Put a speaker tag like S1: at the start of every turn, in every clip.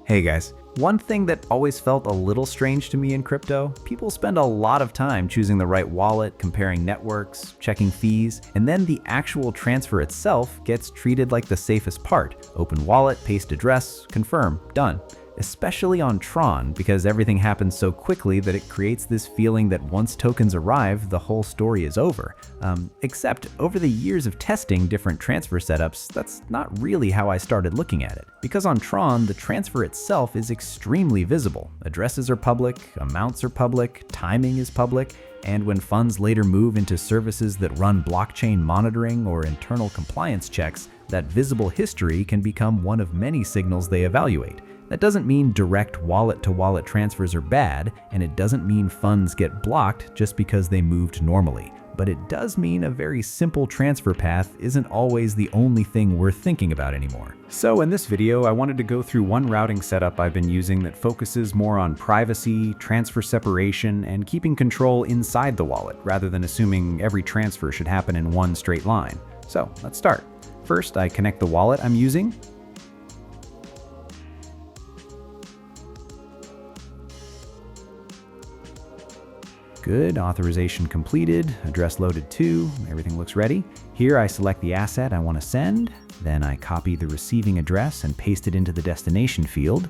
S1: Hey guys, one thing that always felt a little strange to me in crypto, people spend a lot of time choosing the right wallet, comparing networks, checking fees, and then the actual transfer itself gets treated like the safest part. Open wallet, paste address, confirm, done. Especially on TRON, because everything happens so quickly that it creates this feeling that once tokens arrive, the whole story is over. Except over the years of testing different transfer setups, that's not really how I started looking at it. Because on TRON, the transfer itself is extremely visible. Addresses are public, amounts are public, timing is public, and when funds later move into services that run blockchain monitoring or internal compliance checks, that visible history can become one of many signals they evaluate. That doesn't mean direct wallet-to-wallet transfers are bad, and it doesn't mean funds get blocked just because they moved normally. But it does mean a very simple transfer path isn't always the only thing worth thinking about anymore. So in this video, I wanted to go through one routing setup I've been using that focuses more on privacy, transfer separation, and keeping control inside the wallet, rather than assuming every transfer should happen in one straight line. So let's start. First, I connect the wallet I'm using. Good, authorization completed, address loaded too, everything looks ready. Here I select the asset I want to send, then I copy the receiving address and paste it into the destination field.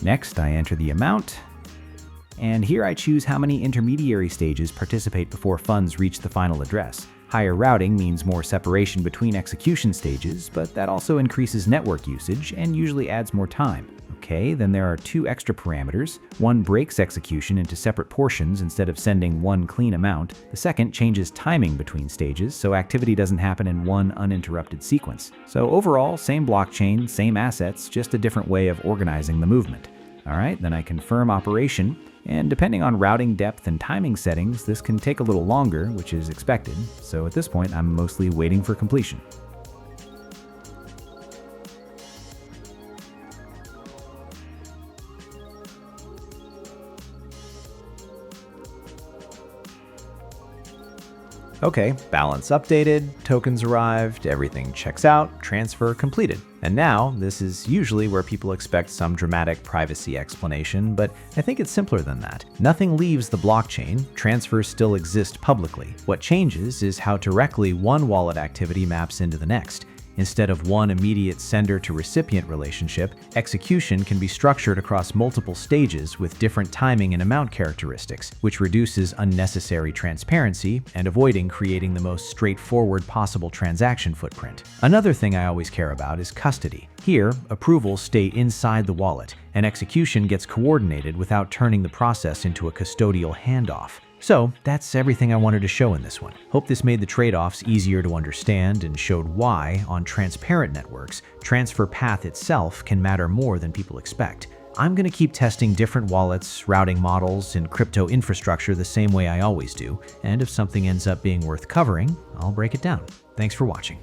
S1: Next I enter the amount, and here I choose how many intermediary stages participate before funds reach the final address. Higher routing means more separation between execution stages, but that also increases network usage and usually adds more time. Okay, then there are two extra parameters. One breaks execution into separate portions instead of sending one clean amount. The second changes timing between stages, so activity doesn't happen in one uninterrupted sequence. So overall, same blockchain, same assets, just a different way of organizing the movement. All right, then I confirm operation, and depending on routing depth and timing settings, this can take a little longer, which is expected. So at this point, I'm mostly waiting for completion. Okay, balance updated, tokens arrived, everything checks out, transfer completed. And now, this is usually where people expect some dramatic privacy explanation, but I think it's simpler than that. Nothing leaves the blockchain, transfers still exist publicly. What changes is how directly one wallet activity maps into the next. Instead of one immediate sender-to-recipient relationship, execution can be structured across multiple stages with different timing and amount characteristics, which reduces unnecessary transparency and avoiding creating the most straightforward possible transaction footprint. Another thing I always care about is custody. Here, approvals stay inside the wallet, and execution gets coordinated without turning the process into a custodial handoff. So that's everything I wanted to show in this one. Hope this made the trade-offs easier to understand and showed why, on transparent networks, transfer path itself can matter more than people expect. I'm going to keep testing different wallets, routing models, and crypto infrastructure the same way I always do, and if something ends up being worth covering, I'll break it down. Thanks for watching.